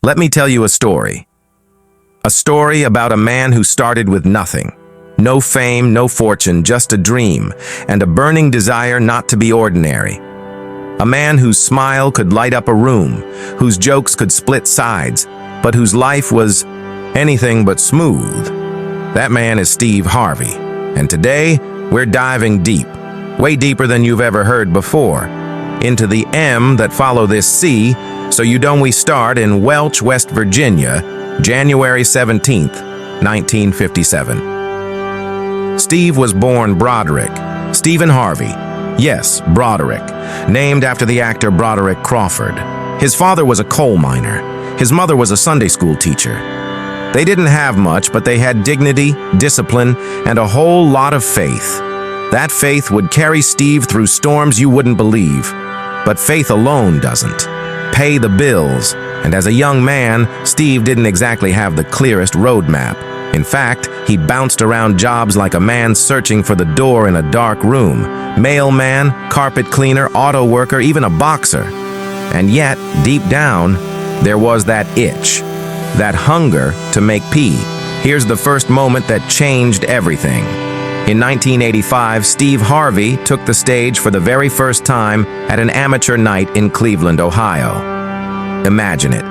Let me tell you a story. A story about a man who started with nothing. No fame, no fortune, just a dream, and a burning desire not to be ordinary. A man whose smile could light up a room, whose jokes could split sides, but whose life was anything but smooth. That man is Steve Harvey, and today we're diving deep, way deeper than you've ever heard before, into the M that follow this C. So we start in Welch, West Virginia, January 17th, 1957. Steve was born Broderick, Stephen Harvey. Yes, Broderick, named after the actor Broderick Crawford. His father was a coal miner. His mother was a Sunday school teacher. They didn't have much, but they had dignity, discipline, and a whole lot of faith. That faith would carry Steve through storms you wouldn't believe. But faith alone doesn't pay the bills, and as a young man, Steve didn't exactly have the clearest roadmap. In fact, he bounced around jobs like a man searching for the door in a dark room. Mailman, carpet cleaner, auto worker, even a boxer. And yet, deep down, there was that itch, that hunger to make pee. Here's the first moment that changed everything. In 1985, Steve Harvey took the stage for the very first time at an amateur night in Cleveland, Ohio. Imagine it,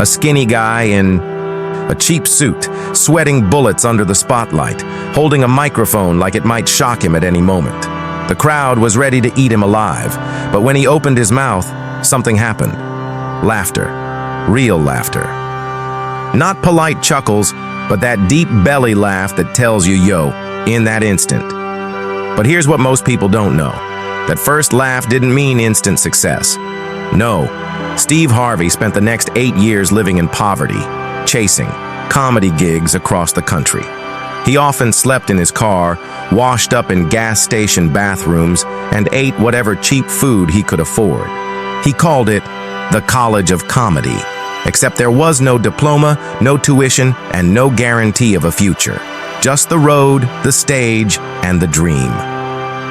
a skinny guy in a cheap suit, sweating bullets under the spotlight, holding a microphone like it might shock him at any moment. The crowd was ready to eat him alive, but when he opened his mouth, something happened. Laughter, real laughter. Not polite chuckles, but that deep belly laugh that tells you, yo, in that instant. But here's what most people don't know. That first laugh didn't mean instant success. No, Steve Harvey spent the next 8 years living in poverty, chasing comedy gigs across the country. He often slept in his car, washed up in gas station bathrooms, and ate whatever cheap food he could afford. He called it the College of Comedy, except there was no diploma, no tuition, and no guarantee of a future. Just the road, the stage, and the dream.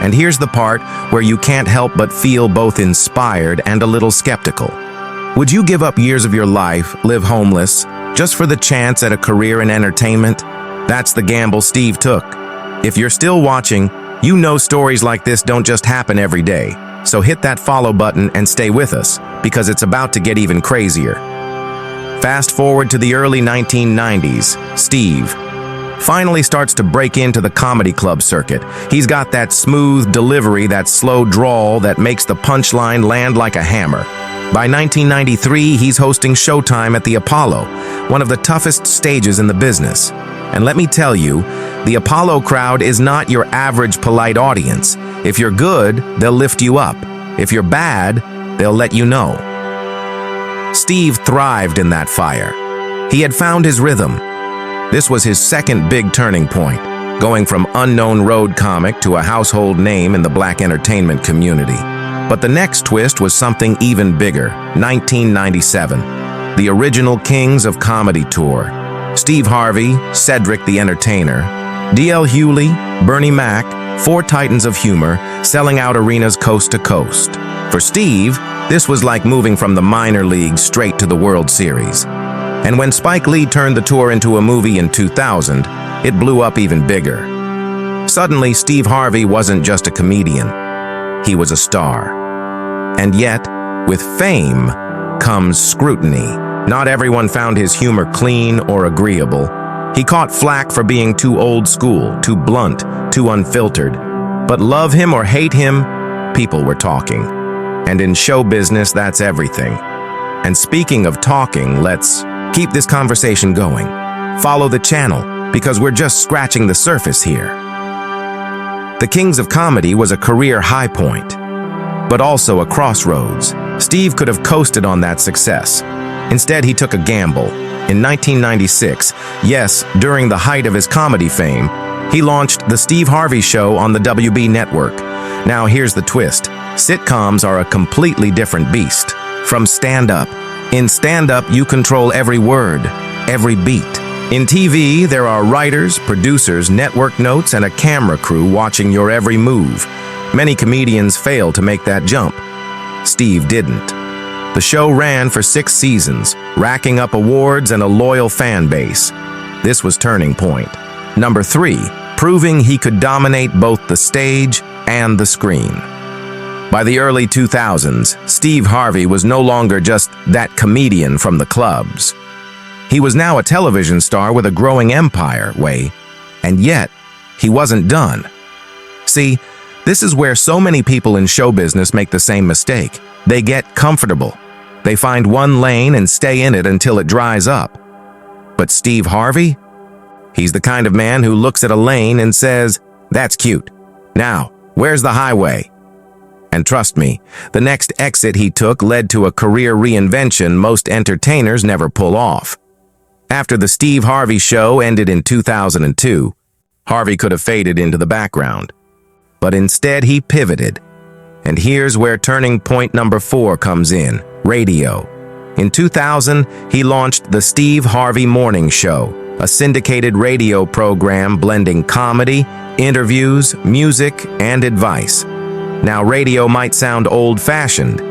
And here's the part where you can't help but feel both inspired and a little skeptical. Would you give up years of your life, live homeless, just for the chance at a career in entertainment? That's the gamble Steve took. If you're still watching, you know stories like this don't just happen every day. So hit that follow button and stay with us, because it's about to get even crazier. Fast forward to the early 1990s, Steve finally starts to break into the comedy club circuit. He's got that smooth delivery, that slow drawl that makes the punchline land like a hammer. By 1993, he's hosting Showtime at the Apollo, one of the toughest stages in the business. And let me tell you, the Apollo crowd is not your average polite audience. If you're good, they'll lift you up. If you're bad, they'll let you know. Steve thrived in that fire. He had found his rhythm. This was his second big turning point, going from unknown road comic to a household name in the black entertainment community. But the next twist was something even bigger, 1997, the original Kings of Comedy Tour. Steve Harvey, Cedric the Entertainer, D.L. Hewley, Bernie Mac, 4 titans of humor, selling out arenas coast to coast. For Steve, this was like moving from the minor leagues straight to the World Series. And when Spike Lee turned the tour into a movie in 2000, it blew up even bigger. Suddenly, Steve Harvey wasn't just a comedian. He was a star. And yet, with fame comes scrutiny. Not everyone found his humor clean or agreeable. He caught flack for being too old school, too blunt, too unfiltered. But love him or hate him, people were talking. And in show business, that's everything. And speaking of talking, let's keep this conversation going. Follow the channel, because we're just scratching the surface here. The Kings of Comedy was a career high point, but also a crossroads. Steve could have coasted on that success. Instead, he took a gamble. In 1996, yes, during the height of his comedy fame, he launched The Steve Harvey Show on the WB network. Now here's the twist. Sitcoms are a completely different beast. From stand-up. In stand-up, you control every word, every beat. In TV, there are writers, producers, network notes, and a camera crew watching your every move. Many comedians fail to make that jump. Steve didn't. The show ran for 6 seasons, racking up awards and a loyal fan base. This was turning point. Number 3, proving he could dominate both the stage and the screen. By the early 2000s, Steve Harvey was no longer just that comedian from the clubs. He was now a television star with a growing empire, and yet, he wasn't done. See, this is where so many people in show business make the same mistake. They get comfortable. They find one lane and stay in it until it dries up. But Steve Harvey? He's the kind of man who looks at a lane and says, "That's cute. Now, where's the highway?" And trust me, the next exit he took led to a career reinvention most entertainers never pull off. After the Steve Harvey Show ended in 2002, Harvey could have faded into the background. But instead he pivoted. And here's where turning point number 4 comes in: radio. In 2000, he launched the Steve Harvey Morning Show, a syndicated radio program blending comedy, interviews, music, and advice. Now, radio might sound old-fashioned,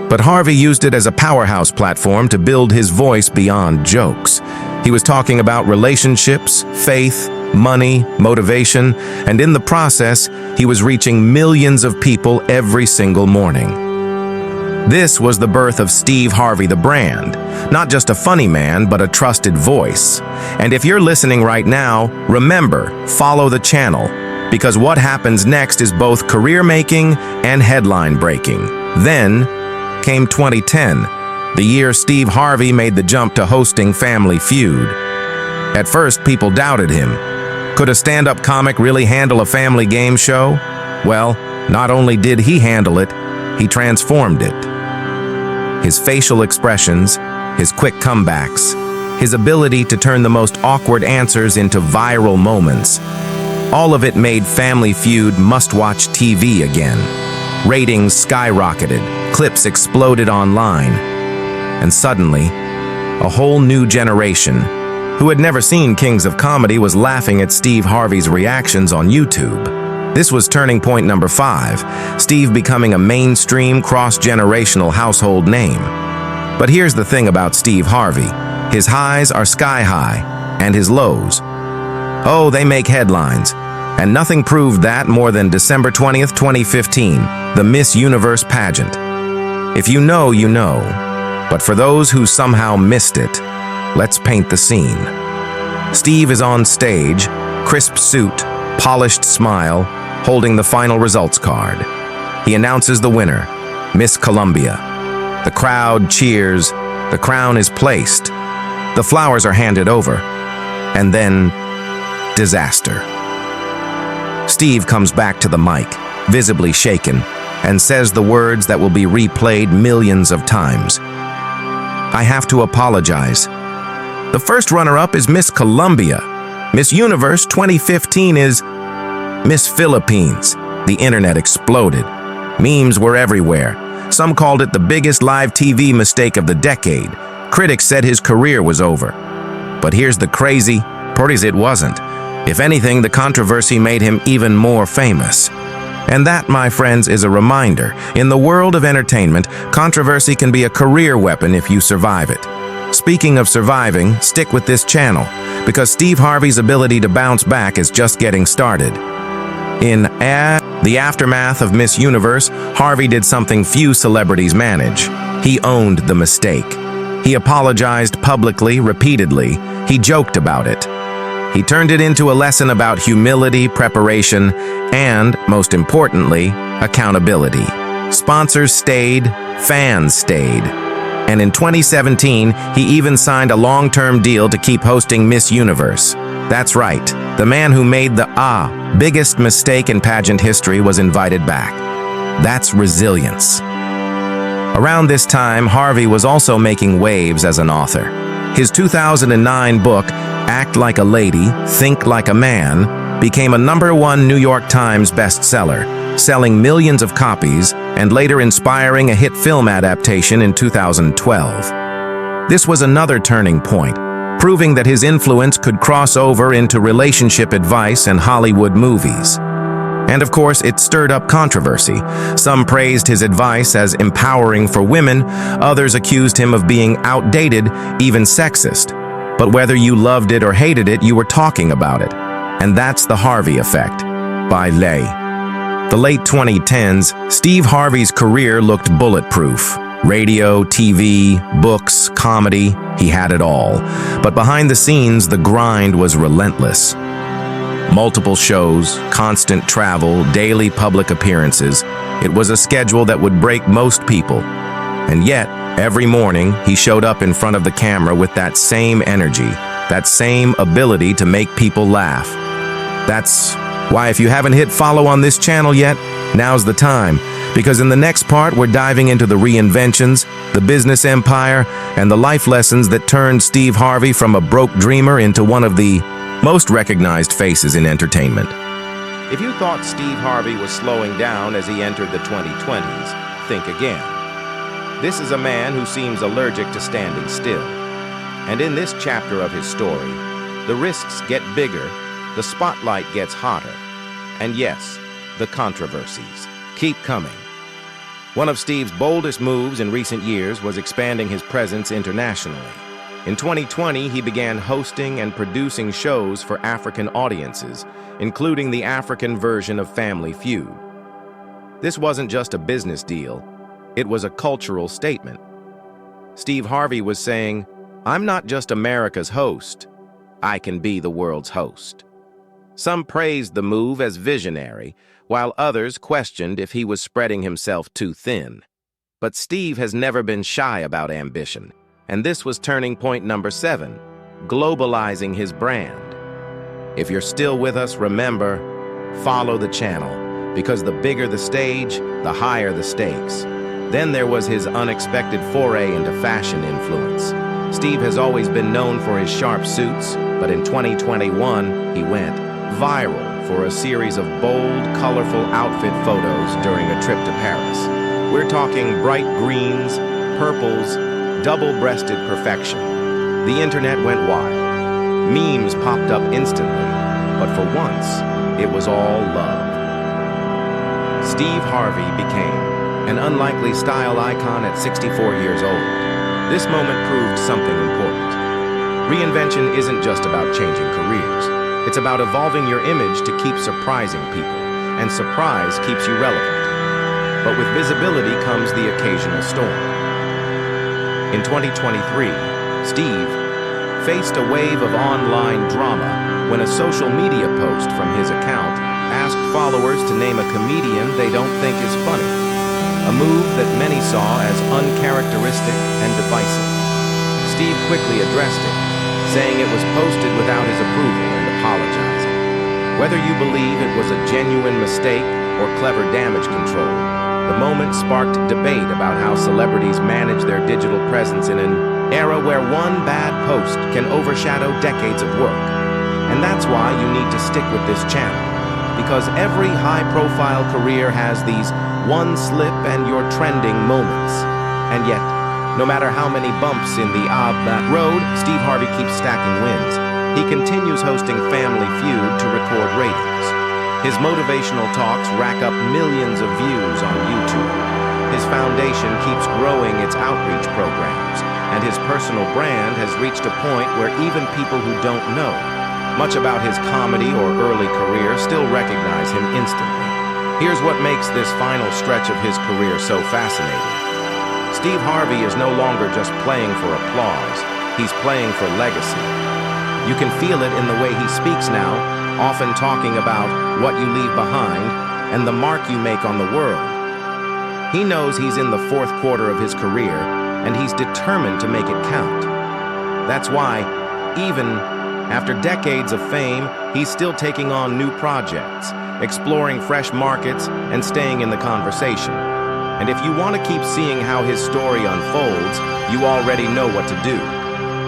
but Harvey used it as a powerhouse platform to build his voice beyond jokes. He was talking about relationships, faith, money, motivation, and in the process, he was reaching millions of people every single morning. This was the birth of Steve Harvey the brand, not just a funny man, but a trusted voice. And if you're listening right now, remember, follow the channel, because what happens next is both career-making and headline-breaking. Then came 2010, the year Steve Harvey made the jump to hosting Family Feud. At first, people doubted him. Could a stand-up comic really handle a family game show? Well, not only did he handle it, he transformed it. His facial expressions, his quick comebacks, his ability to turn the most awkward answers into viral moments, all of it made Family Feud must-watch TV again. Ratings skyrocketed, clips exploded online, and suddenly, a whole new generation who had never seen Kings of Comedy was laughing at Steve Harvey's reactions on YouTube. This was turning point number 5, Steve becoming a mainstream cross-generational household name. But here's the thing about Steve Harvey. His highs are sky high, and his lows, oh, they make headlines. And nothing proved that more than December 20th, 2015, the Miss Universe pageant. If you know, you know. But for those who somehow missed it, let's paint the scene. Steve is on stage, crisp suit, polished smile, holding the final results card. He announces the winner, Miss Columbia. The crowd cheers, the crown is placed, the flowers are handed over, and then disaster. Steve comes back to the mic, visibly shaken, and says the words that will be replayed millions of times. "I have to apologize. The first runner-up is Miss Columbia. Miss Universe 2015 is Miss Philippines." The internet exploded. Memes were everywhere. Some called it the biggest live TV mistake of the decade. Critics said his career was over. But here's the crazy part: it wasn't. If anything, the controversy made him even more famous. And that, my friends, is a reminder. In the world of entertainment, controversy can be a career weapon if you survive it. Speaking of surviving, stick with this channel, because Steve Harvey's ability to bounce back is just getting started. In the aftermath of Miss Universe, Harvey did something few celebrities manage. He owned the mistake. He apologized publicly, repeatedly. He joked about it. He turned it into a lesson about humility, preparation, and, most importantly, accountability. Sponsors stayed, fans stayed. And in 2017, he even signed a long-term deal to keep hosting Miss Universe. That's right, the man who made the biggest mistake in pageant history was invited back. That's resilience. Around this time, Harvey was also making waves as an author. His 2009 book, Act Like a Lady, Think Like a Man, became a #1 New York Times bestseller, selling millions of copies and later inspiring a hit film adaptation in 2012. This was another turning point, proving that his influence could cross over into relationship advice and Hollywood movies. And of course, it stirred up controversy. Some praised his advice as empowering for women, others accused him of being outdated, even sexist. But whether you loved it or hated it, you were talking about it. And that's the Harvey effect, by Lay. The late 2010s, Steve Harvey's career looked bulletproof. Radio, TV, books, comedy, he had it all. But behind the scenes, the grind was relentless. Multiple shows, constant travel, daily public appearances. It was a schedule that would break most people. And yet, every morning, he showed up in front of the camera with that same energy, that same ability to make people laugh. That's why if you haven't hit follow on this channel yet, now's the time. Because in the next part, we're diving into the reinventions, the business empire, and the life lessons that turned Steve Harvey from a broke dreamer into one of the most recognized faces in entertainment. If you thought Steve Harvey was slowing down as he entered the 2020s, think again. This is a man who seems allergic to standing still. And in this chapter of his story, the risks get bigger, the spotlight gets hotter, and yes, the controversies keep coming. One of Steve's boldest moves in recent years was expanding his presence internationally. In 2020, he began hosting and producing shows for African audiences, including the African version of Family Feud. This wasn't just a business deal, it was a cultural statement. Steve Harvey was saying, "I'm not just America's host, I can be the world's host." Some praised the move as visionary, while others questioned if he was spreading himself too thin. But Steve has never been shy about ambition, and this was turning point number 7, globalizing his brand. If you're still with us, remember, follow the channel, because the bigger the stage, the higher the stakes. Then there was his unexpected foray into fashion influence. Steve has always been known for his sharp suits, but in 2021, he went viral for a series of bold, colorful outfit photos during a trip to Paris. We're talking bright greens, purples, double-breasted perfection. The internet went wild. Memes popped up instantly, but for once, it was all love. Steve Harvey became an unlikely style icon at 64 years old. This moment proved something important. Reinvention isn't just about changing careers. It's about evolving your image to keep surprising people, and surprise keeps you relevant. But with visibility comes the occasional storm. In 2023, Steve faced a wave of online drama when a social media post from his account asked followers to name a comedian they don't think is funny, a move that many saw as uncharacteristic and divisive. Steve quickly addressed it, saying it was posted without his approval and apologizing. Whether you believe it was a genuine mistake or clever damage control, the moment sparked debate about how celebrities manage their digital presence in an era where one bad post can overshadow decades of work. And that's why you need to stick with this channel, because every high-profile career has these one slip and you're trending moments. And yet, no matter how many bumps in the that road, Steve Harvey keeps stacking wins. He continues hosting Family Feud to record ratings. His motivational talks rack up millions of views on YouTube. His foundation keeps growing its outreach programs, and his personal brand has reached a point where even people who don't know much about his comedy or early career still recognize him instantly. Here's what makes this final stretch of his career so fascinating. Steve Harvey is no longer just playing for applause, he's playing for legacy. You can feel it in the way he speaks now, often talking about what you leave behind and the mark you make on the world. He knows he's in the 4th quarter of his career, and he's determined to make it count. That's why, even after decades of fame, he's still taking on new projects, exploring fresh markets, and staying in the conversation. And if you want to keep seeing how his story unfolds, you already know what to do.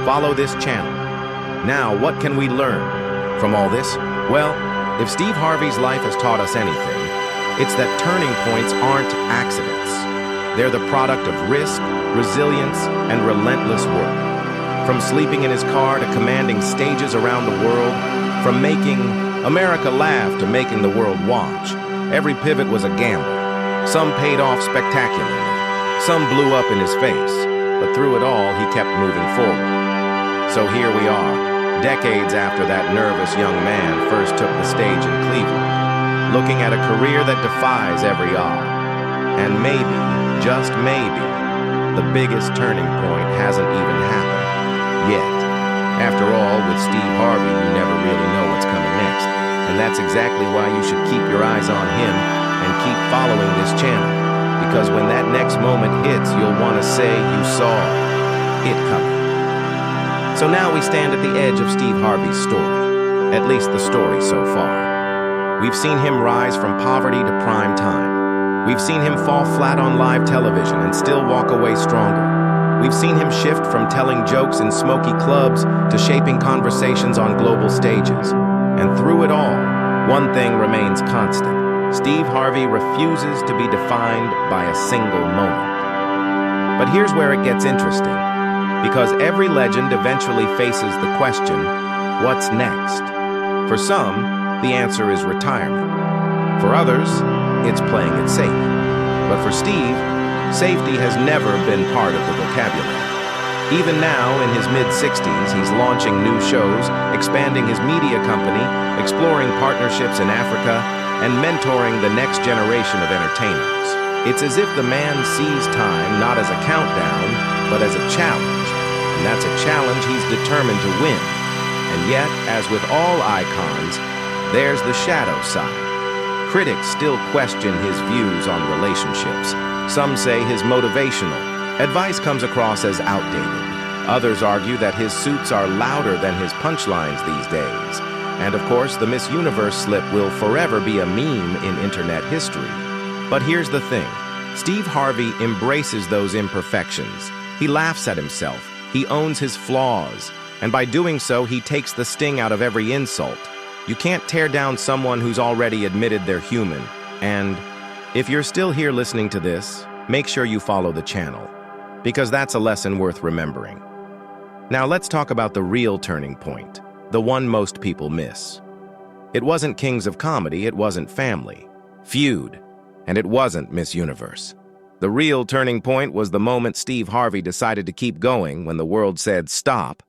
Follow this channel. Now, what can we learn from all this? Well, if Steve Harvey's life has taught us anything, it's that turning points aren't accidents. They're the product of risk, resilience, and relentless work. From sleeping in his car to commanding stages around the world, from making America laugh to making the world watch, Every pivot was a gamble. Some paid off spectacularly. Some blew up in his face. But through it all, he kept moving forward. So here we are, decades after that nervous young man first took the stage in Cleveland, looking at a career that defies every odd. And maybe, just maybe, the biggest turning point hasn't even happened yet. After all, with Steve Harvey, you never really know what's coming next. And that's exactly why you should keep your eyes on him and keep following this channel. Because when that next moment hits, you'll want to say you saw it coming. So now we stand at the edge of Steve Harvey's story, at least the story so far. We've seen him rise from poverty to prime time. We've seen him fall flat on live television and still walk away stronger. We've seen him shift from telling jokes in smoky clubs to shaping conversations on global stages. And through it all, one thing remains constant. Steve Harvey refuses to be defined by a single moment. But here's where it gets interesting, because every legend eventually faces the question, what's next? For some, the answer is retirement. For others, it's playing it safe. But for Steve, safety has never been part of the vocabulary. Even now, in his mid-60s, he's launching new shows, expanding his media company, exploring partnerships in Africa, and mentoring the next generation of entertainers. It's as if the man sees time not as a countdown, but as a challenge. And that's a challenge he's determined to win. And yet, as with all icons, there's the shadow side. Critics still question his views on relationships. Some say his motivational advice comes across as outdated. Others argue that his suits are louder than his punchlines these days. And of course, the Miss Universe slip will forever be a meme in internet history. But here's the thing. Steve Harvey embraces those imperfections. He laughs at himself. He owns his flaws. And by doing so, he takes the sting out of every insult. You can't tear down someone who's already admitted they're human. And if you're still here listening to this, make sure you follow the channel, because that's a lesson worth remembering. Now let's talk about the real turning point, the one most people miss. It wasn't Kings of Comedy, it wasn't Family, Feud, and it wasn't Miss Universe. The real turning point was the moment Steve Harvey decided to keep going when the world said stop.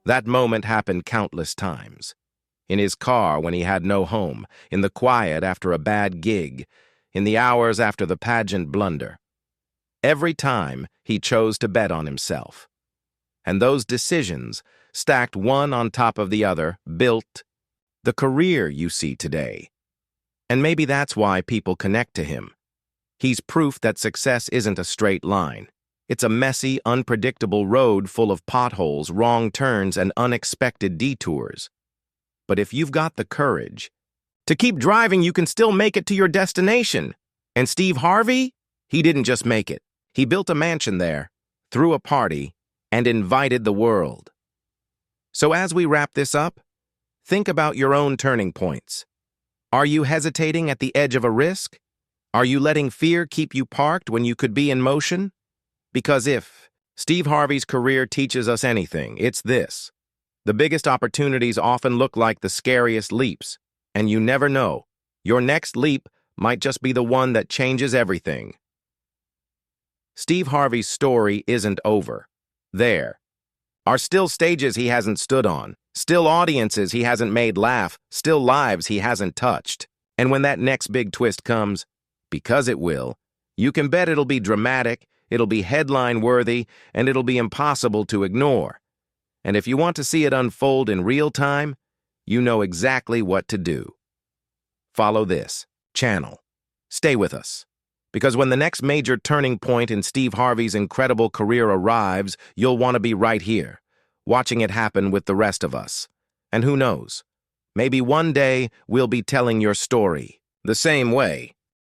That moment happened countless times. In his car when he had no home, in the quiet after a bad gig, in the hours after the pageant blunder. Every time he chose to bet on himself. And those decisions, stacked one on top of the other, built the career you see today. And maybe that's why people connect to him. He's proof that success isn't a straight line. It's a messy, unpredictable road full of potholes, wrong turns, and unexpected detours. But if you've got the courage to keep driving, you can still make it to your destination. And Steve Harvey, he didn't just make it. He built a mansion there, threw a party, and invited the world. So as we wrap this up, think about your own turning points. Are you hesitating at the edge of a risk? Are you letting fear keep you parked when you could be in motion? Because if Steve Harvey's career teaches us anything, it's this. The biggest opportunities often look like the scariest leaps, and you never know. Your next leap might just be the one that changes everything. Steve Harvey's story isn't over. There are still stages he hasn't stood on, still audiences he hasn't made laugh, still lives he hasn't touched. And when that next big twist comes, because it will, you can bet it'll be dramatic, it'll be headline-worthy, and it'll be impossible to ignore. And if you want to see it unfold in real time, you know exactly what to do. Follow this channel. Stay with us. Because when the next major turning point in Steve Harvey's incredible career arrives, you'll want to be right here, watching it happen with the rest of us. And who knows, maybe one day we'll be telling your story the same way.